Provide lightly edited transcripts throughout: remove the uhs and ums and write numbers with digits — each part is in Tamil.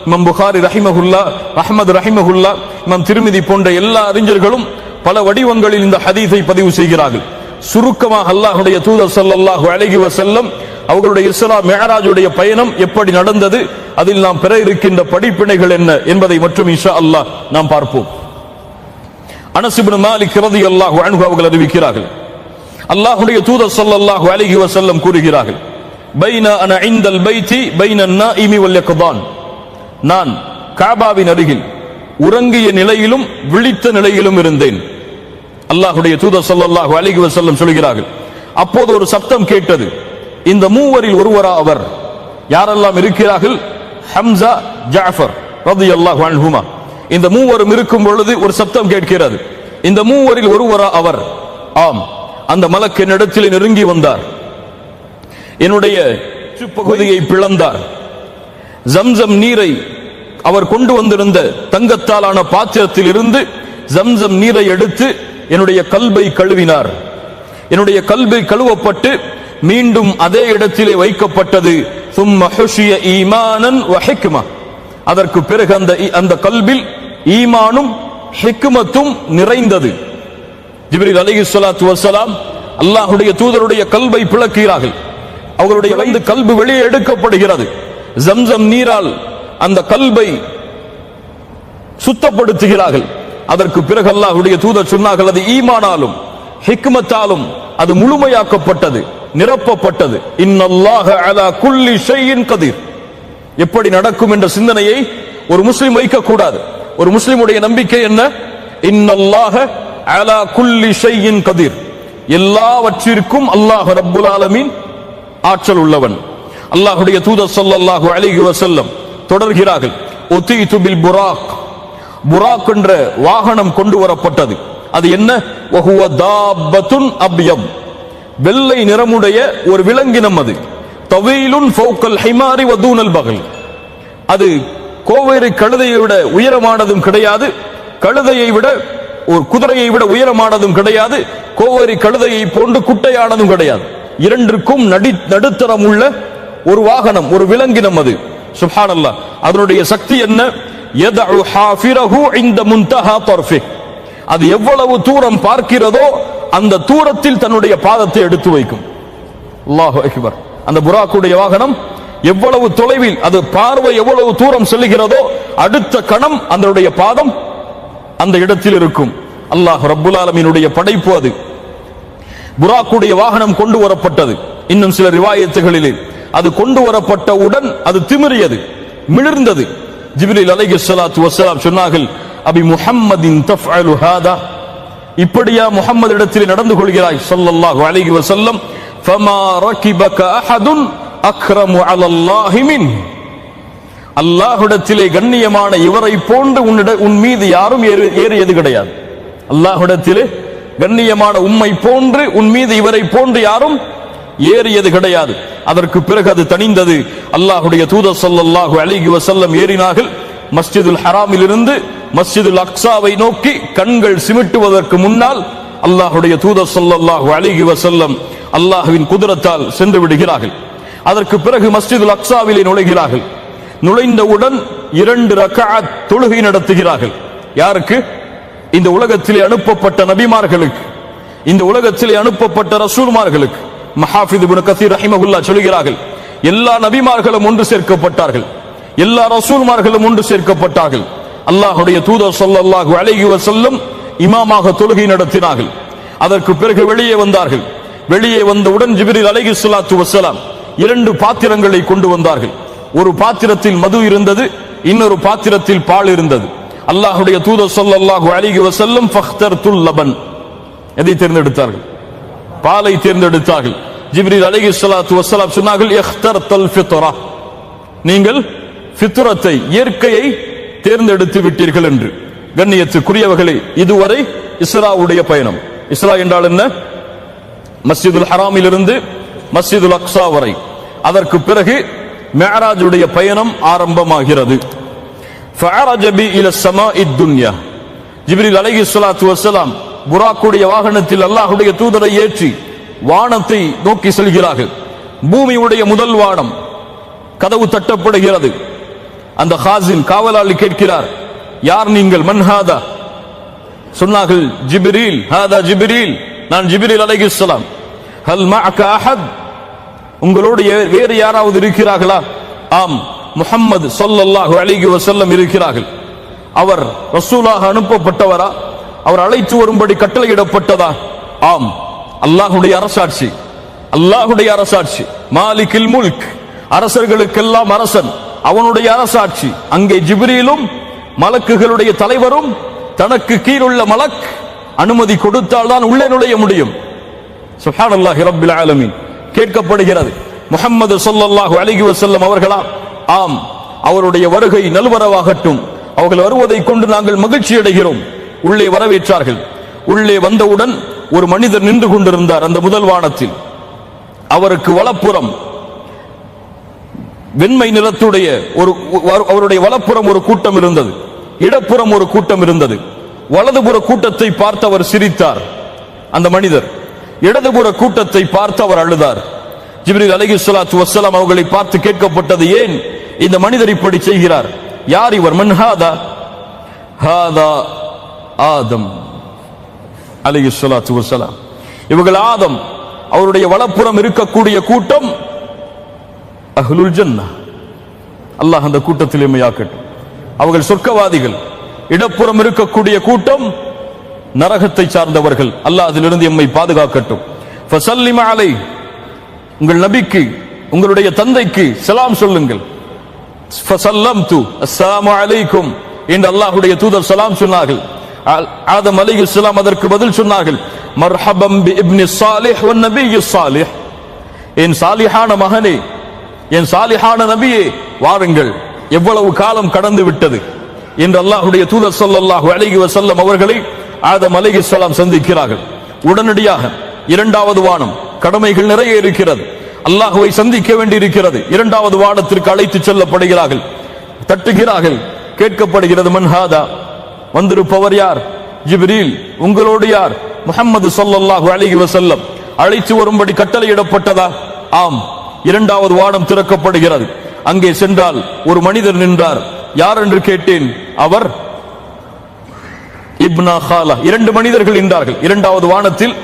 இமாம் புகாரி ரஹிமஹுல்லா, அஹ்மது ரஹிமஹுல்லா, இமாம் திர்மிதி போன்ற எல்லா அறிஞர்களும் பல வடிவங்களில் இந்த ஹதீஸை பதிவு செய்கிறார்கள். சுருக்கமாக அல்லாஹ்வுடைய தூதர் ஸல்லல்லாஹு அலைஹி வஸல்லம் அவர்களுடைய இஸ்ரா மிஅராஜுடைய பயணம் எப்படி நடந்தது, அதில் நாம் பெற இருக்கின்ற படிப்பினைகள் என்ன என்பதை மற்றும் இன்ஷா அல்லாஹ் நாம் பார்ப்போம். அனஸ் இப்னு மாலிக் ரலியல்லாஹு அன்ஹு அவர்கள் அறிவிக்கிறார்கள், அல்லாஹ்வுடைய தூதர் ஸல்லல்லாஹு அலைஹி வஸல்லம் கூறுகிறார்கள், பைன அன இன்தல் பைத்தி பைன அன்-நாஇமி வல் யக்தான், நான் காபாவின் அருகில் உறங்கிய நிலையிலும் விழித்த நிலையிலும் இருந்தேன். அல்லாஹ்வுடைய தூதர் ஸல்லல்லாஹு அலைஹி வஸல்லம் சொல்கிறார்கள், அப்போது ஒரு சப்தம் கேட்டது. இந்த மூவரில் ஒருவரா அவர்? யாரெல்லாம் இருக்கிறார்கள்? ஹம்ஸா, ஜாஃபர் ரலியல்லாஹு அன்ஹுமா. இந்த மூவரும் இருக்கும் பொழுது ஒரு சப்தம் கேட்கிறது. இந்த மூவரில் ஒருவரா அவர்? ஆம். அந்த மலக்கு என்னிடத்தில் நெருங்கி வந்தார், என்னுடைய பகுதியை பிளந்தார், ஜம்சம் நீரை அவர் கொண்டு வந்திருந்த தங்கத்தாலான பாத்திரத்தில் இருந்து ஜம்சம் நீரை எடுத்து என்னுடைய கல்பை கழுவினார். என்னுடைய கல்பை கழுவப்பட்டு மீண்டும் அதே இடத்திலே வைக்கப்பட்டது. ثم حشي ايمانا وحكمه, அதற்கு பிறகு அந்த கல்பில் ஈமானும் ஹிக்மத்தும் நிறைந்தது. ஜிப்ரீல் அலைஹிஸ்ஸலாத்து வஸ்ஸலாம் அல்லாஹ்வுடைய தூதருடைய கல்பை பிளக்கிறார்கள். அவர்களுடைய கல்பு வெளியே எடுக்கப்படுகிறது. ஜம்சம் நீரால் அந்த கல்பை சுத்தப்படுத்துகிறார்கள். அதற்கு பிறகு அல்லாஹ்வுடைய தூதர் சொன்னார்கள், அது ஈமானாலும் ஹிக்மத்தாலும் அது முழுமையாக்கப்பட்டது, நிரப்பப்பட்டது. இன்னல்லாஹ அலா குல்லி ஷைஇன் கதீர். எப்படி நடக்கும் என்ற சிந்தனையை ஒரு முஸ்லிம் வைக்கக்கூடாது. ஒரு முஸ்லிமுடைய நம்பிக்கை என்ன? இன்னல்லாஹ அலா குல்லி ஷைஇன் கதீர், எல்லாவற்றிற்கும் அல்லாஹ் ரப்புல் ஆலமீன் ஆற்றல் உள்ளவன். அல்லாஹ்வுடைய தூதர் ஸல்லல்லாஹு அலைஹி வஸல்லம் தொடர்கிறார்கள், உதீது பில் புராக், புராக் என்ற வாகனம் கொண்டு வரப்பட்டது. அது என்ன? வஹுவ தாபத்துன் அப்யத், வெள்ளை நிறமுடைய ஒரு விலங்கினம். அது தவீலுன் ஃபௌகல் ஹிமாரி வ தூனல் பகல், அது கோவேறு கழுதையை விட உயரமானதும் கிடையாது, கழுதையை விட ஒரு குதிரையை விட உயரமானதும் கிடையாது, கோவேறு கழுதையை போன்று குட்டையானதும் கிடையாது. இரண்டிற்கும் நடுத்தரம் உள்ள ஒரு வாகனம், ஒரு விலங்கினம் அது. சுப்ஹானல்லாஹ். அதனுடைய சக்தி என்ன? யதஉ ஹாஃபிரஹு இன்த முன்தஹா தர்ஃபி, அது எவ்வளவு தூரம் பார்க்கிறதோ அந்த தூரத்தில் தன்னுடைய பாதத்தை எடுத்து வைக்கும். அல்லாஹு அக்பர். அந்த புராக்குடைய வாகனம் எவ்வளவு தொலைவில், அது பார்வை எவ்வளவு தூரம் செல்கிறதோ அடுத்த கணம் அதனுடைய பாதம் அந்த இடத்தில் இருக்கும். அல்லாஹ் ரப்புல் ஆலமீனுடைய படைப்பு அது. புராக்குடைய வாகனம் கொண்டு வரப்பட்டது. இன்னும் சில ரிவாயத்துகளிலே அது கொண்டு வரப்பட்டவுடன் அது திமிரியது, மிளிர்ந்தது. ஜிப்ரீல் அலைஹிஸ்ஸலாத்து வஸ்ஸலாம் சொன்னார்கள், அபி முஹம்மதின் தஃஅலு ஹாதா, இப்படியா முஹம்மது இடத்தில் நடந்து கொள்கிறாய் ஸல்லல்லாஹு அலைஹி வஸல்லம்? ஃபமா ரகிபக அஹதுன் அக்ரமு அலல்லாஹி மின், அல்லாஹ்விடத்திலே கண்ணியமான இவரை போன்று உன் மீது யாரும் ஏறியது கிடையாது. அல்லாஹ்விடத்திலே கண்ணியமான உம்மை போன்று உன் மீது இவரை போன்று யாரும் ஏறியது கிடையாது. அதற்கு பிறகு அது தணிந்தது. அல்லாஹ்வுடைய தூதர் ஸல்லல்லாஹு அலைஹி வஸல்லம் ஏறினார்கள். மஸ்ஜிதுல் ஹராமில் இருந்து மஸ்ஜிதுல் அக்ஸாவை நோக்கி கண்கள் சிமிட்டுவதற்கு முன்னால் அல்லாஹ்வுடைய தூதர் ஸல்லல்லாஹு அலைஹி வஸல்லம் அல்லாஹ்வின் குதிரத்தால் சென்று விடுகிறார்கள். அதற்கு பிறகு மஸ்ஜிதுல் அக்ஸாவிலே நுழைகிறார்கள். நுழைந்தவுடன் 2 ரக்அத் தொழுகை நடத்துகிறார்கள். யாருக்கு? இந்த உலகத்திலே அனுப்பப்பட்ட நபிமார்களுக்கு, இந்த உலகத்திலே அனுப்பப்பட்ட ரசூல்மார்களுக்கு. மஹாஃபிஸ் இப்னு கஸீர் ரஹிமஹுல்லாஹ் சொல்கிறார்கள், எல்லா நபிமார்களும் ஒன்று சேர்க்கப்பட்டார்கள், எல்லா ரசூல்மார்களும் ஒன்று சேர்க்கப்பட்டார்கள். அல்லாஹ்வுடைய தூதர் ஸல்லல்லாஹு அலைஹி வஸல்லம் இமாமாக தொழுகை நடத்தினார்கள். அதற்கு பிறகு வெளியே வந்தார்கள். வெளியே வந்தவுடன் ஜிப்ரீல் அலைஹிஸ்ஸலாத்து வஸ்ஸலாம் 2 பாத்திரங்களை கொண்டு வந்தார்கள். ஒரு பாத்திரத்தில் மது இருந்தது, இன்னொரு பாத்திரத்தில் பால் இருந்தது. அல்லாஹ்வுடைய தூதர் ஸல்லல்லாஹு அலைஹி வஸல்லம் ஃபக்தர்துல் லபன், எதை தேர்ந்தெடுத்தார்கள்? பாலை தேர்ந்தெடுத்தார்கள். ஜிப்ரீல் அலைஹிஸ்ஸலாத்து வஸ்ஸலாம் சொன்னார்கள், இக்தர்தல் ஃபித்ரா, நீங்கள் ஃபித்ரத்தை, இயற்கையை தேர்ந்தெடுத்து விட்டீர்கள் என்று. கண்ணியத்துக்குரியவர்களே, இதுவரை இஸ்ராவுடைய பயணம். இஸ்ரா என்றால் என்ன? மஸ்ஜிதுல் ஹராமில் இருந்து மஸ்ஜிதுல் அக்ஸா வரை. அதற்கு பிறகு மிஅராஜுடைய பயணம் ஆரம்பமாகிறது. ஃபஅரஜ பி இல ஸமாஇத் துன்யா, ஜிப்ரீல் அலைஹிஸ்ஸலாத்து வஸ்ஸலாம் புராக்குடைய வாகனத்தில் அல்லாஹ்வுடைய தூதரை ஏற்றி வானத்தை நோக்கி செல்கிறார்கள். பூமியுடைய முதல் வானம், கதவு தட்டப்படுகிறது. அந்த ஹாசின் காவலாளி கேட்கிறார், யார் நீங்கள்? மன்ஹாதா? சொன்னார்கள், ஜிப்ரீல். ஹாதா ஜிப்ரீல், நான் ஜிப்ரீல் அலைஹிஸ்ஸலாம். ஹல் மஅக அஹத்? உங்களோடு வேறு யாராவது இருக்கிறார்களா? ஆம், முஹம்மது ஸல்லல்லாஹு அலைஹி வஸல்லம் இருக்கிறார்கள். அவர் ரசூலாக அனுப்பப்பட்டவரா? அவர் அழைத்து வரும்படி கட்டளையிடப்பட்டதா? ஆம். அல்லாஹ்வுடைய அரசாட்சி, அல்லாஹ்வுடைய அரசாட்சி. மாலிகில் முல்க், அரசர்களுக்கெல்லாம் அரசன், அவனுடைய அரசாட்சி. அங்கே ஜிப்ரீலும் மலக்குகளுடைய தலைவரும் தனக்கு கீழுள்ள மலக் அனுமதி கொடுத்தால் தான் உள்ளே நுழைய முடியும். சுப்ஹானல்லாஹி ரப்பில் ஆலமீன். கேட்கப்படுகிறது, முஹம்மது ஸல்லல்லாஹு அலைஹி வஸல்லம் அவர்களா? ஆம், அவருடைய வருகை நல்வரவாகட்டும், அவர்கள் வருவதை கொண்டு நாங்கள் மகிழ்ச்சி அடைகிறோம். உள்ளே வரவேற்றார்கள். உள்ளே வந்தவுடன் ஒரு மனிதர் நின்று கொண்டிருந்தார் அந்த முதல் வானத்தில். அவருக்கு வலப்புறம் வெண்மை நிறத்துடைய அவருடைய வலப்புறம் ஒரு கூட்டம் இருந்தது, இடப்புறம் ஒரு கூட்டம் இருந்தது. வலதுபுற கூட்டத்தை பார்த்து அவர் சிரித்தார் அந்த மனிதர். இடதுபுற கூட்டத்தை பார்த்து அவர் அழுதார். ஜிப்ரீல் அலைஹிஸ்ஸலாத்து வஸ்ஸலாம் அவர்களை பார்த்து கேட்கப்பட்டது, ஏன் இந்த மனிதர் இப்படி செய்கிறார்? யார் இவர்? மன்ஹாதா? ஹாதா ஆதம் அலைஹிஸ்ஸலாத்து வஸ்ஸலாம். இவர்கள் ஆதம். அவருடைய வலப்புறம் இருக்கக்கூடிய கூட்டம் அஹ்லுல் ஜன்னah. அல்லாஹ் அந்த கூட்டத்தில் எம்மையாக்கட்டும். அவர்கள் சொர்க்கவாதிகள். இடப்புறம் இருக்கக்கூடிய கூட்டம் நரகத்தை சார்ந்தவர்கள். அல்லாஹ் அதிலிருந்து எம்மை பாதுகாக்கட்டும். ஃபஸல்லிம அலை, உங்கள் நபிக்கு, உங்களுடைய தந்தைக்கு சலாம் சொல்லுங்கள். ஃபஸல்லம்து அஸ்ஸலாமு அலைக்கும் என்று அல்லாஹ்வுடைய தூதர் சலாம் சொன்னார்கள். ஆதம் அலைஹிஸ்ஸலாம் அதற்கு பதில் சொன்னார்கள், மர்ஹபம் பி இப்னி ஸாலிஹ் வன் நபிய்யி ஸாலிஹ். என் சாலிஹான மகனே, என் சாலிஹான நபியே, வாருங்கள், எவ்வளவு காலம் கடந்து விட்டது என்று அல்லாஹ்வுடைய தூதர் ஸல்லல்லாஹு அலைஹி வஸல்லம் அவர்களை ஆதம் அலைஹிஸ்ஸலாம் சந்திக்கிறார்கள். உடனடியாக இரண்டாவது வானம், கடமைகள் நிறைய இருக்கிறது, அல்லாஹ்வை சந்திக்க வேண்டி இருக்கிறது. இரண்டாவது வானத்திற்கு அழைத்து செல்லப்படுகிறார்கள். தட்டுகிறார்கள். கேட்கப்படுகிறது, மன்ஹாதா? வந்திருப்பவர் யார்? ஜிப்ரீல். உங்களோடு யார்? முஹம்மது ஸல்லல்லாஹு அலைஹி வஸல்லம். அழைத்து வரும்படி கட்டளையிடப்பட்டதா? ஆம். இரண்டாவது வானம் திறக்கப்படுகிறது. அங்கே சென்றால் ஒரு மனிதர் நின்றார். யார் என்று கேட்டேன். அவர் இப்னா ஹாலா. இரண்டு மனிதர்கள் நின்றார்கள். இரண்டாவது வானத்தில்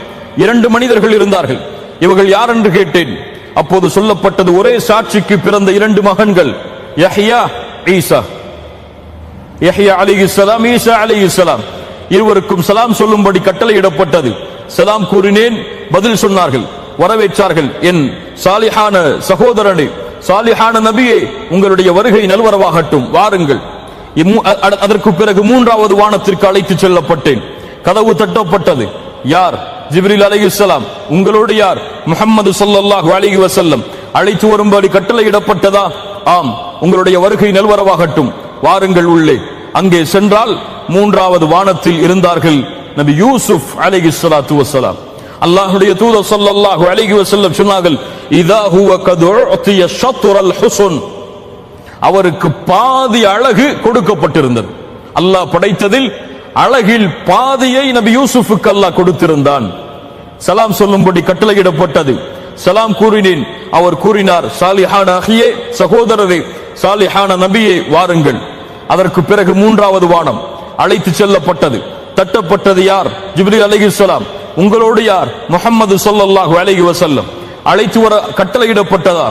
இரண்டு மனிதர்கள் இருந்தார்கள். இவர்கள் யார் என்று கேட்டேன். அப்போது சொல்லப்பட்டது, ஒரே சாட்சிக்கு பிறந்த இரண்டு மகன்கள், யஹ்யா ஈசா. யஹ்யா அலைஹிஸ்ஸலாம், ஈசா அலைஹிஸ்ஸலாம். இருவருக்கும் சலாம் சொல்லும்படி கட்டளையிடப்பட்டது. சலாம் கூறினேன், பதில் சொன்னார்கள், வரவேற்றார்கள். என் சாலிஹான சகோதரனே, சாலிஹான நபியே, உங்களுடைய வருகை நல்வரவாகட்டும், வாருங்கள். அதற்கு பிறகு மூன்றாவது வானத்திற்கு அழைத்து செல்லப்பட்டேன். கதவு தட்டப்பட்டது. யார்? ஜிப்ரீல் அலைஹிஸ்ஸலாம். உங்களோடு யார்? முஹம்மது ஸல்லல்லாஹு அலைஹி வஸல்லம். அழைத்து வரும்படி கட்டளையிடப்பட்டதா? ஆம். உங்களுடைய வருகை நல்வரவாகட்டும், வாருங்கள் உள்ளே. அங்கே சென்றால் மூன்றாவது வானத்தில் இருந்தார்கள் நபி யூசுப் அலைஹிஸ்ஸலாத்து வஸ்ஸலாம். அல்லாஹ்வுடைய தூதர் ஸல்லல்லாஹு அலைஹி வஸல்லம் சொன்னார்கள், இதா ஹுவ கத் உத்திய ஷத்ரல் ஹுஸ்ன். அவருக்கு பாதி அழகு கொடுக்கப்பட்டிருந்தது. அல்லாஹ் படைத்ததில் அழகில் பாதியை நபி யூசுஃபுக்கு அல்லாஹ் கொடுத்திருந்தான். சலாம் சொல்லும்படி கட்டளையிடப்பட்டது. சலாம் கூறினேன். அவர் கூறினார், சாலிஹான அஹியே, சகோதரரே, சாலிஹான நபியே, வாருங்கள். அதற்கு பிறகு மூன்றாவது வானம் அழைத்து செல்லப்பட்டது. தட்டப்பட்டது. யார்? ஜிப்ரீல் அலைஹிஸ்ஸலாம். உங்களோடு யார்? முஹம்மது ஸல்லல்லாஹு அலைஹி வஸல்லம். அழைத்து வர கட்டளையிடப்பட்டதா?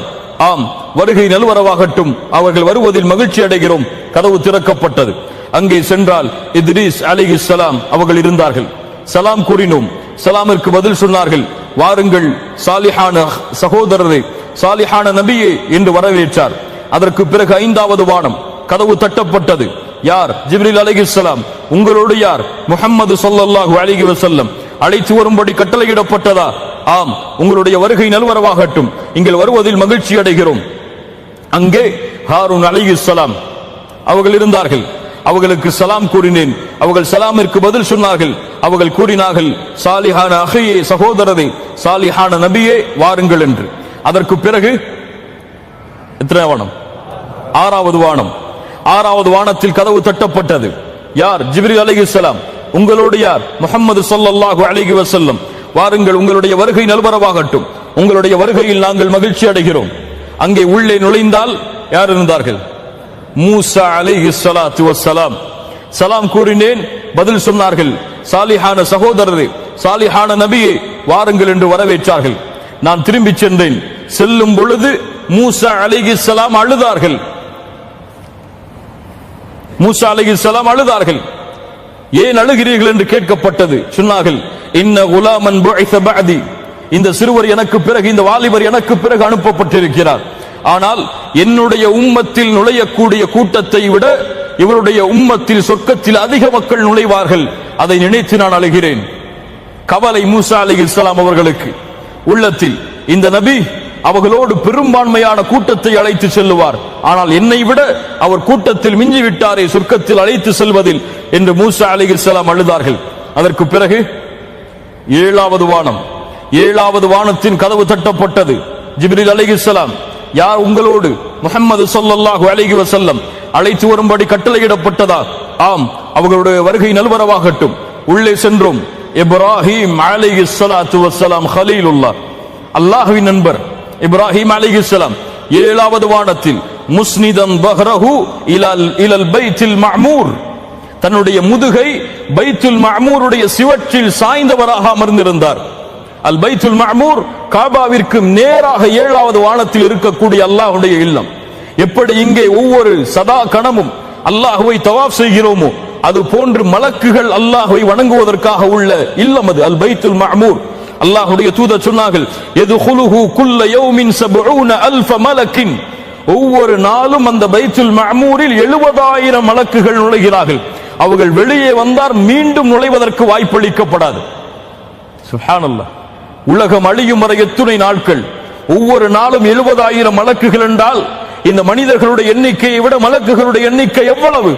ஆம். வருகை நல்வரவாகட்டும், அவர்கள் வருவதில் மகிழ்ச்சி அடைகிறோம். கதவு திறக்கப்பட்டது. அங்கே சென்றால் இத்ரீஸ் அலைஹிஸ்ஸலாம் அவர்கள் இருந்தார்கள். சலாம் கூறினோம். சலாமிற்கு பதில் சொன்னார்கள், வாருங்கள், சாலிஹான சகோதரரே, சாலிஹான நபியே என்று வரவேற்றார். அதற்கு பிறகு ஐந்தாவது வானம் கதவு தட்டப்பட்டது. யார்? ஜிப்ரீல் அலைஹிஸ்ஸலாம். உங்களோடு யார்? முஹம்மது ஸல்லல்லாஹு அலைஹி வஸல்லம். அழைத்து வரும்படி கட்டளையிடப்பட்டதா? ஆம். உங்களுடைய வருகை நல்வரவாகட்டும், இங்கே வருவதில் மகிழ்ச்சி அடைகிறோம். அங்கே ஹாரூன் அலைஹிஸ்ஸலாம் அவர்கள் இருந்தார்கள். அவர்களுக்கு சலாம் கூறினேன். அவர்கள் சலாமிற்கு பதில் சொன்னார்கள். அவர்கள் கூறினார்கள், சாலிஹான அஹியே, சகோதரரே, சாலிஹான நபியே, வாருங்கள் என்று. அதற்கு பிறகு எத்தனை வானம்? ஆறாவது வானம். ஆறாவது வானத்தில் கதவு தட்டப்பட்டது. யார்? ஜிப்ரீல் அலைஹிஸ்ஸலாம். உங்களோடு யார்? முஹம்மது ஸல்லல்லாஹு அலைஹி வஸல்லம். வாருங்கள், உங்களுடைய வருகை நல்வரவாகட்டும், உங்களுடைய வருகையில் நாங்கள் மகிழ்ச்சி அடைகிறோம். அங்கே உள்ளே நுழைந்தால் யார் இருந்தார்கள்? மூசா அலைஹிஸ்ஸலாத்து வஸ்ஸலாம். சலாம் கூறினேன், பதில் சொன்னார்கள், சாலிஹான சகோதரரே, சாலிஹான நபியே, வாருங்கள் என்று வரவேற்றார்கள். நான் திரும்பி சென்றேன். செல்லும் பொழுது மூசா அலைஹிஸ்ஸலாம் அழுதார்கள். மூசா அலைஹிஸ்ஸலாம் அழுதார்கள். ஏன் அழுகிறீர்கள் என்று கேட்கப்பட்டது. சொன்னார்கள், இன்ன குலாமன் புஇஸ பஅதி, இந்த சிறுவர் எனக்கு பிறகு, இந்த வாலிபர் எனக்கு பிறகு அனுப்பப்பட்டிருக்கிறார். ஆனால் என்னுடைய உம்மத்தில் நுழையக்கூடிய கூட்டத்தை விட இவருடைய உம்மத்தில் சொர்க்கத்தில் அதிக மக்கள் நுழைவார்கள். அதை நினைத்து நான் அழுகிறேன். கவலை மூசா அலைஹிஸ்ஸலாம் அவர்களுக்கு உள்ளத்தில். இந்த நபி அவர்களோடு பெரும்பான்மையான கூட்டத்தை அழைத்து செல்லுவார், ஆனால் என்னை விட அவர் கூட்டத்தில் மிஞ்சிவிட்டாரே சொர்க்கத்தில் அழைத்து செல்வதில் என்று மூசா அலைஹிஸ்ஸலாம் அழுதார்கள். அதற்கு பிறகு 7வது வானம், 7வது வானத்தின் கதவு தட்டப்பட்டது. ஜிப்ரீல் அலைஹிஸ்ஸலாம், யார் உங்களோடு முஹம்மது ஸல்லல்லாஹு அலைஹி வஸல்லம் அழைத்து வரும்படி கட்டளையிடப்பட்டதா? ஆம், அவர்களுடைய வருகை நல்வரவாகட்டும். உள்ளே சென்றோம். இப்ராஹிம் அலைஹிஸ்ஸலாத்து வஸ்ஸலாம் கலீலுல்லாஹ், அல்லாஹ்வின் நண்பர் இப்ராஹிம் அலைஹிஸ்ஸலாம் 7வது வானத்தில் முஸ்னிதன் பஹ்ரஹு இலல் பைத்துல் மஅமூர், தன்னுடைய முதுகை பைத்துல் மஅமூருடைய சிவற்றில் சாய்ந்தவராக அமர்ந்திருந்தார். அல் பைத்துல் மஅமூர் காபாவிற்கு நேராக 7வது வானத்தில் இருக்கக்கூடிய அல்லாஹ்வுடைய இல்லம். எப்படி இங்கே ஒவ்வொரு சதா கணமும் அல்லாஹ்வை தவாஃப் செய்கிறோமோ அது போன்று மலக்குகள் அல்லாஹ்வை வணங்குவதற்காக உள்ள இல்லம் அது அல் பைத்துல் மஅமூர். அல்லாஹ்வுடைய தூதர் சொன்னார்கள், யதுகுலுஹு குல்ல யௌமின் 70000 மலக்கின், ஒவ்வொரு நாளும் அந்த பைத்துல் மஅமூரில் 70000 மலக்குகள் நுழைகிறார்கள். அவர்கள் வெளியே வந்தார் மீண்டும் நுழைவதற்கு வாய்ப்பளிக்கப்படாது. சுப்ஹானல்லாஹ். உலகம் அழியும் வரை எத்துணை நாட்கள், ஒவ்வொரு நாளும் 70000 மலக்குகள் என்றால் இந்த மனிதர்களுடைய எண்ணிக்கையை விட மலக்குகளுடைய எண்ணிக்கை எவ்வளவு?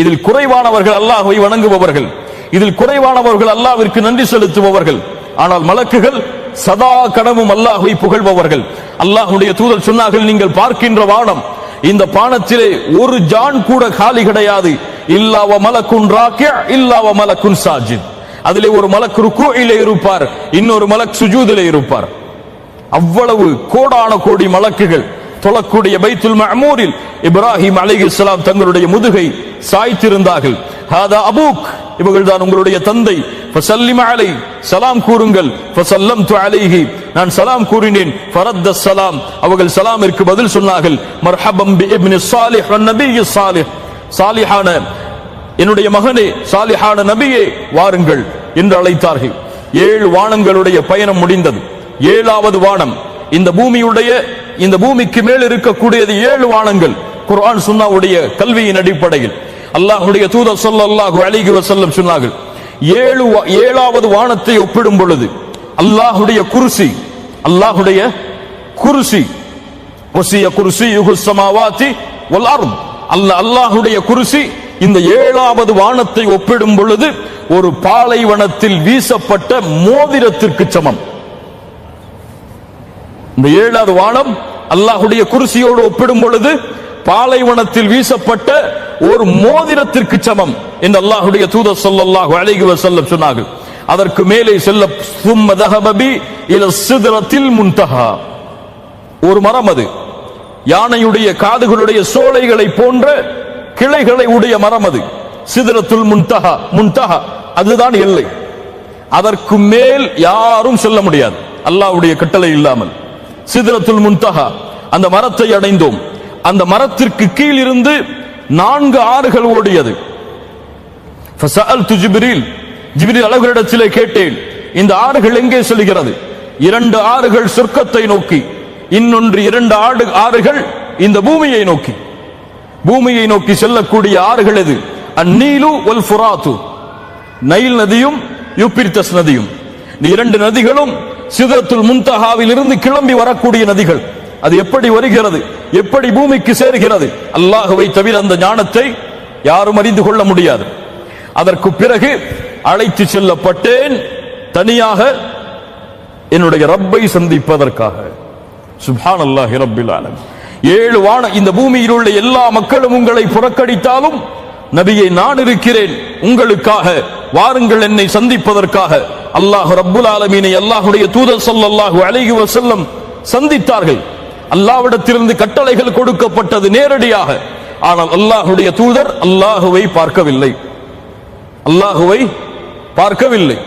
இதில் குறைவானவர்கள் அல்லாஹ்வை வணங்குபவர்கள், இதில் குறைவானவர்கள் அல்லாஹ்விற்கு நன்றி செலுத்துபவர்கள். ஆனால் மலக்குகள் சதா கடமும் அல்லாஹ்வை புகழ்பவர்கள். அல்லாஹ்வுடைய தூதர் சொன்னார்கள், நீங்கள் பார்க்கின்ற வானம், இந்த பானத்திலே ஒரு ஜான் கூட காலி கிடையாது. இல்லா வ மலக்குன் ராக்கிஅ இல்லா வ மலக்குன் சாஜித், அதிலே ஒரு மலக் ருக்கூஇலே இருப்பார், இன்னொரு மலக் சுஜூதிலே இருப்பார். அவ்வளவு கோடான கோடி மலக்குகள் தொழக்கூடிய பைத்துல் மஅமூரில் இப்ராஹிம் அலைஹிஸ்ஸலாம் தங்களுடைய முதுகை சாய்த்திருந்தார்கள். ஹாதா அபூக், இவர்கள் தான் உங்களுடைய தந்தை. ஃபஸல்லிம் அலை, சலாம் கூறுங்கள். ஃபஸல்லம்து அலைஹி, நான் சலாம் கூறினேன். ஃபரத்த ஸலாம், அவர்கள் சலாமிற்கு பதில் சொன்னார்கள். மர்ஹபம் பி இப்னி ஸாலிஹ் வன் நபிய்யி ஸாலிஹ், சாலிஹான என்னுடைய மகனே, சாலிஹான நபியே, வாருங்கள் என்று அழைத்தார்கள். 7 வானங்களுடைய பயணம் முடிந்தது. 7வது வானம், இந்த பூமியுடைய, இந்த பூமிக்கு மேல் இருக்கக்கூடியது 7 வானங்கள். குர்ஆன் சுன்னாவுடைய கல்வியின் அடிப்படையில் அல்லாஹ்வுடைய தூதர் ஸல்லல்லாஹு அலைஹி வஸல்லம் சொன்னார்கள், 7வது வானத்தை ஒப்பிடும் பொழுது அல்லாஹ்வுடைய குர்சி, அல்லாஹ்வுடைய குர்சி, வசிய குர்சியுஹு ஸமாவாதி வல் அர்த், அல்லாஹ்வுடைய குர்சி இந்த 7வது வானத்தை ஒப்பிடும் பொழுது ஒரு பாலைவனத்தில் வீசப்பட்ட மோதிரத்திற்கு சமம். இந்த 7வது வானம் அல்லாஹ்வுடைய குர்சியோடு ஒப்பிடும் பொழுது பாலைவனத்தில் வீசப்பட்ட ஒரு மோதிரத்திற்கு சமம் என்று அல்லாஹ்வுடைய தூதர் ஸல்லல்லாஹு அலைஹி வஸல்லம் சொன்னார்கள். அதற்கு மேலே செல்ல ثم ذهب بي الى السدرة المنتهى, ஒரு மரம், அது யானையுடைய காதுகளுடைய சோலைகளை போன்ற கிளைகளை உடைய மரம், அது சிதறத்துல் முன்தஹா, முன்தஹா அதுதான் எல்லை. அதற்கு மேல் யாரும் செல்ல முடியாது அல்லாஹ்வுடைய கட்டளை இல்லாமல். சிதறத்துல் முன்தஹா, அந்த மரத்தை அடைந்தோம். அந்த மரத்திற்கு கீழ் இருந்து 4 ஆறுகள் ஓடியது. ஃபஸஅல்து ஜிப்ரீல், ஜிப்ரீல் அழகரிடத்திலே கேட்டேன், இந்த ஆறுகள் எங்கே செல்கிறது? 2 ஆறுகள் சொர்க்கத்தை நோக்கி, இன்னொன்று 2 ஆறுகள் இந்த பூமியை நோக்கி. பூமியை நோக்கி செல்லக்கூடிய ஆறுகள் எது? அந்நீலு வல் ஃபுராத்து, நைல் நதியும் யூப்ரிட்டஸ் நதியும். இந்த 2 நதிகளும் சிதறத்துல் முன்தஹாவில் இருந்து கிளம்பி வரக்கூடிய நதிகள். அது எப்படி வருகிறது, எப்படி பூமிக்கு சேர்கிறது, அல்லாஹ்வை தவிர அந்த ஞானத்தை யாரும் அறிந்து கொள்ள முடியாது. அதற்கு பிறகு அழைத்து செல்லப்பட்டேன் தனியாக என்னுடைய ரப்பை சந்திப்பதற்காக. சுப்ஹானல்லாஹி ரப்பில் ஆலமீன். 7 வான, இந்த பூமியில் உள்ள எல்லா மக்களும் உங்களை புறக்கணித்தாலும் நபியை நான் இருக்கிறேன் உங்களுக்காக, வாருங்கள் என்னை சந்திப்பதற்காக. அல்லாஹ் ரப்புல் ஆலமீனை அல்லாஹ்வுடைய தூதர் ஸல்லல்லாஹு அலைஹி வஸல்லம் சந்தித்தார்கள். அல்லாஹ்விடத்திலிருந்து கட்டளைகள் கொடுக்கப்பட்டது நேரடியாக. ஆனால் அல்லாஹ்வுடைய தூதர் அல்லாஹுவை பார்க்கவில்லை, அல்லாஹுவை பார்க்கவில்லை.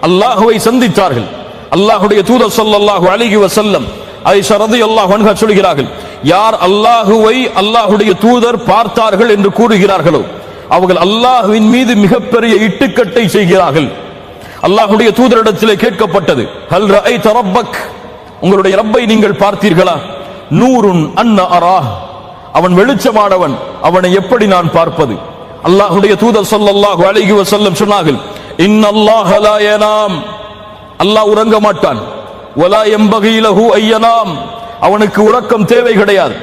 அல்லாஹுவை சந்தித்தார்கள். அல்லாஹ்வுடைய தூதர் ஸல்லல்லாஹு அலைஹி வஸல்லம் ஆயிஷா রাদিয়াল্লাহு அன்ஹா சொல்கிறார்கள், யார் அல்லாஹுவை அல்லாஹ்வுடைய தூதர் பார்த்தார்கள் என்று கூறுகிறார்களோ அவர்கள் அல்லாஹ்வின் மீது மிகப்பெரிய இட்டுக்கட்டை செய்கிறார்கள். அல்லாஹ்வுடைய தூதரிடத்திலே கேட்கப்பட்டது, ஹல் ரஅய்த ரப்பக், உங்களுடைய ரப்பை நீங்கள் பார்த்தீர்களா? நூருன் அன்ன அராஹ், அவன் வெளிச்சமானவன், அவனை எப்படி நான் பார்ப்பது? அல்லாஹ்வுடைய தூதர் ஸல்லல்லாஹு அலைஹி வஸல்லம் சொன்னார்கள், இன்னல்லாஹ லா யனாம், அல்லாஹ் உறங்க மாட்டான். வலா யம்பகி லஹு அய்யனாம், அவனுக்கு உறக்கம் தேவை கிடையாது.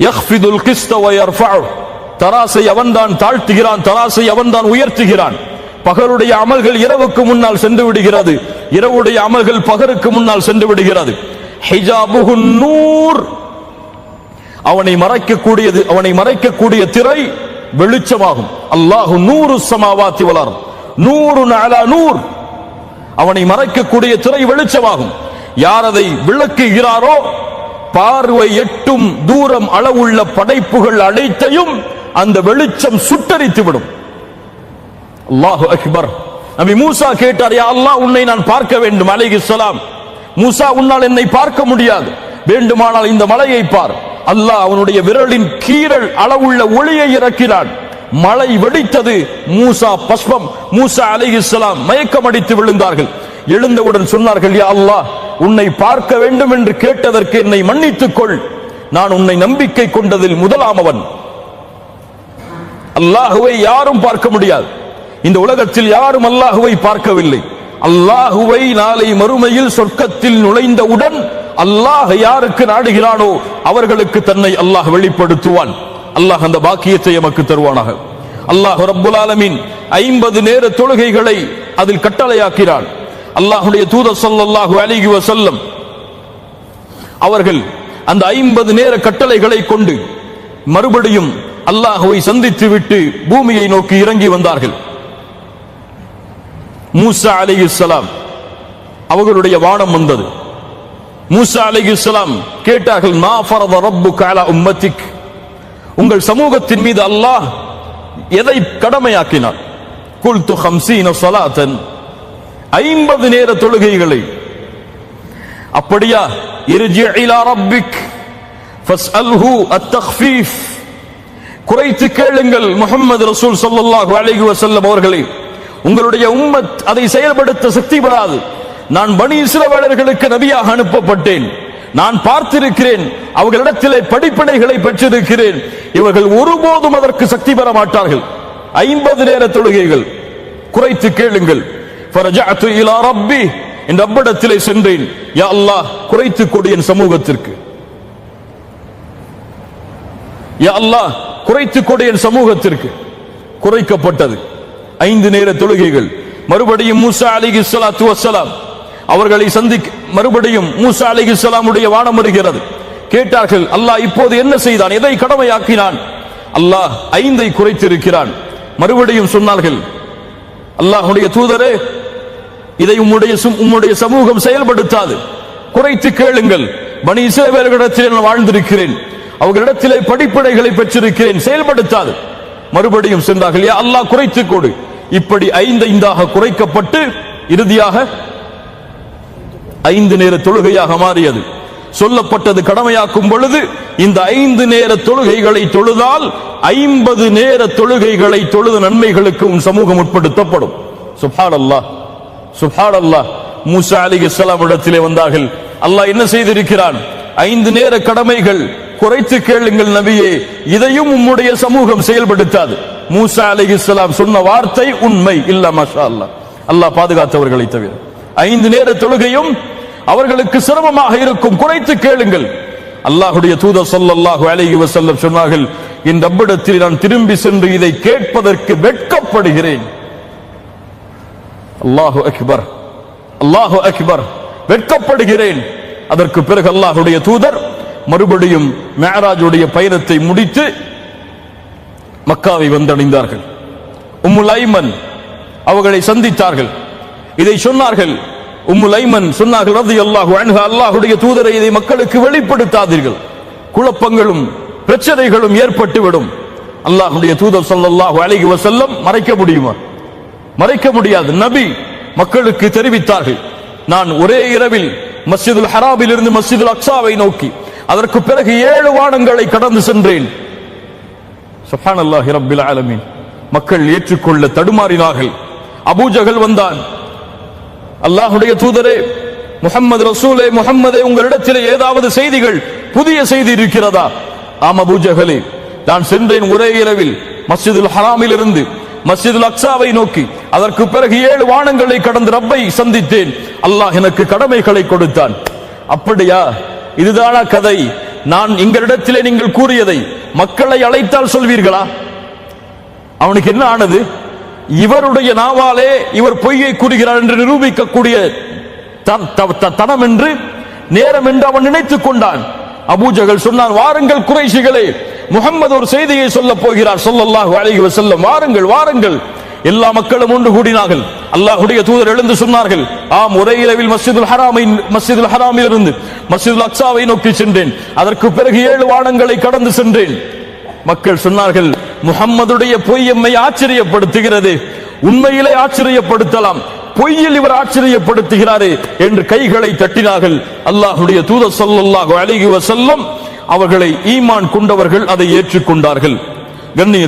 யக்ஃபிதுல் கிஸ்த வ யர்ஃபஉ, தராசை அவன்தான் தாழ்த்துகிறான், தராசை அவன்தான் உயர்த்துகிறான். பகலுடைய அமல்கள் இரவுக்கு முன்னால் சென்று விடுகிறது, இரவுடைய அமல்கள் பகலுக்கு முன்னால் சென்று விடுகிறது. ஹிஜாபுஹு நூர், அவனை மறைக்கக்கூடியது, அவனை மறைக்கக்கூடிய திரை வெளிச்சமாகும். அல்லாஹு நூரு ஸமாவாத்தி வல் அர்த் நூருன் அலா நூர், அவனை மறைக்கக்கூடிய திரை வெளிச்சமாகும். யார் அதை விளக்குகிறாரோ பார்வை எட்டும் தூரம் அளவுள்ள படைப்புகள் அனைத்தையும் அந்த வெளிச்சம் சுட்டரித்து விடும். அல்லாஹு அக்பர். நபி மூசா கேட்டார், யா அல்லாஹ், உன்னை நான் பார்க்க வேண்டும் அலைஹிஸ்ஸலாம். மூசா, உன்னால் என்னை பார்க்க முடியாது, வேண்டுமானால் இந்த மலையை பார். அல்லாஹ் அவனுடைய விரலின் கீறல் அளவுள்ள ஒளியை இறக்கினான், மலை வெடித்தது. மூசா பஸ்பம், மூசா அலைஹிஸ்ஸலாம் மயக்கம் அடித்து விழுந்தார்கள். எழுந்தவுடன் சொன்னார்கள், யா அல்லாஹ், உன்னை பார்க்க வேண்டும் என்று கேட்டதற்கு என்னை மன்னித்துக் கொள், நான் உன்னை நம்பிக்கை கொண்டதில் முதலாமவன். அல்லாஹுவை யாரும் பார்க்க முடியாது, இந்த உலகத்தில் யாரும் அல்லாஹுவை பார்க்கவில்லை. அல்லாஹுவை நாளை மறுமையில் சொர்க்கத்தில் நுழைந்தவுடன் அல்லாஹ் யாருக்கு நாடுகிறானோ அவர்களுக்கு தன்னை அல்லாஹ் வெளிப்படுத்துவான். அல்லாஹ் அந்த பாக்கியத்தை எமக்கு தருவானாக. அல்லாஹ் ரப்புல் ஆலமீன் 50 நேர தொழுகைகளை அதில் கட்டளையாக்கிறான். அல்லாஹ்வுடைய தூதர் ஸல்லல்லாஹு அலைஹி வஸல்லம் அவர்கள் அந்த 50 நேர கட்டளைகளை கொண்டு மறுபடியும் அல்லாஹ்வை சந்தித்து விட்டு பூமியை நோக்கி இறங்கி வந்தார்கள். மூசா அலைஹிஸ்ஸலாம் அவர்களுடைய வானம் வந்தது. மூசா அலைஹிஸ்ஸலாம் கேட்டார்கள், மா ஃபரத ரப்புக அலா உம்மத்திக், உங்கள் சமூகத்தின் மீது அல்லாஹ் எதை கடமையாக்கினார்? குல்து 50 ஸலாத்தன், 50 நேர தொழுகைகளை. அப்படியா? இர்ஜி இலா ரப்பிக் ஃபஸ்அல்ஹு அத்தக்ஃபீஃப், குறைத்து கேளுங்கள் முஹம்மது ரசூல் ஸல்லல்லாஹு அலைஹி வஸல்லம் அவர்களே, உங்களுடைய உம்மத் அதை செயல்படுத்த சக்தி பெறாது. நான் பனி இஸ்ரவேலர்களுக்கு நபியாக அனுப்பப்பட்டேன், நான் பார்த்திருக்கிறேன், அவர்களிடத்திலே படிப்பினைகளை பெற்றிருக்கிறேன், இவர்கள் ஒருபோதும் அதற்கு சக்தி பெற மாட்டார்கள். 50 நேர தொழுகைகள், குறைத்து கேளுங்கள். ஃபரஜஅது இலா ரப்பி, என் ரப்பிடத்திலே சென்றேன், யா அல்லாஹ், குறைத்து கொடு என் சமூகத்திற்கு, யா அல்லாஹ், குறைத்து கொடு என் சமூகத்திற்கு. குறைக்கப்பட்டது 5 நேர தொழுகைகள். மறுபடியும் மூசா அலைஹிஸ்ஸலாத்து வஸ்ஸலாம் அவர்களை சந்திக்க மறுபடியும் மூசா அலைஹிஸ்ஸலாமுடைய வானம் வருகிறது. கேட்டார்கள், அல்லாஹ் இப்போது என்ன செய்தான், எதை கடமையாக்கினான்? அல்லாஹ் 5ஐ குறைத்திருக்கிறான். மறுபடியும் சொன்னார்கள், அல்லாஹ்வுடைய தூதரே, இதை உம்முடைய சமூகம் செயல்படுத்தாது, குறைத்து கேளுங்கள். பனி இஸ்ரவேலர்களிடத்தில் நான் வாழ்ந்திருக்கிறேன், அவர்களிடத்திலே படிப்பினைகளை பெற்றிருக்கிறேன், செயல்படுத்தாது. மறுபடியும் சென்றார்கள், யா அல்லாஹ், குறைத்து கொடு. இப்படி 5 குறைக்கப்பட்டு இறுதியாக 5 நேர தொழுகையாக மாறியது. சொல்லப்பட்டது, கடமையாக்கும் பொழுது இந்த 5 நேர தொழுகைகளை தொழுதால் 50 நேர தொழுகைகளை தொழுத நன்மைகளுக்கு உன் சமூகம் உட்படுத்தப்படும். சுப்ஹானல்லாஹ், சுப்ஹானல்லாஹ். மூசா அலைஹிஸ்ஸலாம் இடத்திலே வந்தார்கள், அல்லாஹ் என்ன செய்திருக்கிறான்? 5 நேர கடமைகள், குறைத்து கேளுங்கள் நபியே, இதையும் உம்முடைய சமூகம் செயல்படுத்தாது. மூசா அலைஹிஸ்ஸலாம் சொன்ன வார்த்தை உண்மை. இல்ல மாஷா அல்லாஹ், அல்லாஹ் பாதுகாத்தவர்களை தவிர 5 நேர தொழுகையும் அவர்களுக்கு சிரமமாக இருக்கும், குறைத்து கேளுங்கள். அல்லாஹ்வுடைய தூதர் ஸல்லல்லாஹு அலைஹி வஸல்லம் சொன்னார்கள், என் ரப்பிடத்தில் நான் திரும்பி சென்று இதை கேட்பதற்கு வெட்கப்படுகிறேன். அல்லாஹு அக்பர், அல்லாஹு அக்பர், வெட்கப்படுகிறேன். அதற்கு பிறகு அல்லாஹ்வுடைய தூதர் மறுபடியும் மிஅராஜுடைய பயணத்தை முடித்து மக்காவை வந்தடைந்தார்கள். உம்முல் ஐமன் அவர்களை சந்தித்தார்கள். இதை சொன்னார்கள், உம்முல் ஐமன் சொன்னார்கள் ரலியல்லாஹு அன்ஹா, அல்லாஹ்வுடைய தூதரை இதை மக்களுக்கு வெளிப்படுத்தாதீர்கள், குழப்பங்களும் பிரச்சனைகளும் ஏற்பட்டுவிடும். அல்லாஹ்வுடைய தூதர் ஸல்லல்லாஹு அலைஹி வஸல்லம் மறைக்க முடியுமா? மறைக்க முடியாது. நபி மக்களுக்கு தெரிவித்தார்கள், நான் ஒரே இரவில் மஸ்ஜிதுல் ஹராமில் இருந்து மஸ்ஜிதுல் அக்ஸாவை நோக்கி, அதற்கு பிறகு 7 வானங்களை கடந்து சென்றேன். சுப்ஹானல்லாஹி ரப்பில் ஆலமீன். மக்கள் ஏற்றுக்கொள்ள தடுமாறினார்கள். அபூஜஹல் வந்தான், அல்லாஹ்வுடைய தூதரே முஹம்மது ரசூலே, முஹம்மதே, உங்களிடத்திலே ஏதாவது செய்திகள், புதிய செய்தி இருக்கிறதா? ஆம் அபூஜஹலே, நான் சென்றேன் ஒரே இரவில் மஸ்ஜிதுல் ஹராமில் இருந்து மஸ்ஜிதுல் அக்ஸாவை நோக்கி, அதற்கு பிறகு 7 வானங்களை கடந்து ரப்பை சந்தித்தேன். அல்லாஹ் எனக்கு கடமைகளை கொடுத்தான். அப்படியா? இதுதானா கதை? நான் எங்களிடத்திலே நீங்கள் கூறியதை மக்களை அழைத்தால் சொல்வீர்களா? அவனுக்கு என்ன ஆனது? இவருடைய நாவாலே இவர் பொய்யை கூறுகிறார் என்று நிரூபிக்கக்கூடிய தனம் என்று, நேரம் என்று அவன் நினைத்துக் கொண்டான். அபூஜஹல் சொன்னான், வாருங்கள் குறைஷிகளே, முஹம்மது ஒரு செய்தியை சொல்ல போகிறார் ஸல்லல்லாஹு அலைஹி வஸல்லம், வாருங்கள் வாருங்கள். எல்லா மக்களும் ஒன்று கூடினார்கள். அல்லாஹ்வுடைய தூதர் எழுந்து சொன்னார்கள், ஆம், ஒரே இரவில் மஸ்ஜிதுல் ஹராமில் இருந்து மஸ்ஜிதுல் அக்ஸாவை நோக்கி சென்றேன், அதற்கு பிறகு 7 வானங்களை கடந்து சென்றேன். மக்கள் சொன்னார்கள், முஹம்மதுடைய பொய் எம்மை ஆச்சரியப்படுத்துகிறது, உண்மையிலே ஆச்சரியப்படுத்தலாம், பொய்யில் இவர் ஆச்சரியப்படுத்துகிறாரே என்று கைகளை தட்டினார்கள். அல்லாஹ்வுடைய தூதர் ஸல்லல்லாஹு அலைஹி வஸல்லம் அவர்களை ஈமான் கொண்டவர்கள் அதை ஏற்றுக்கொண்டார்கள். கண்ணிய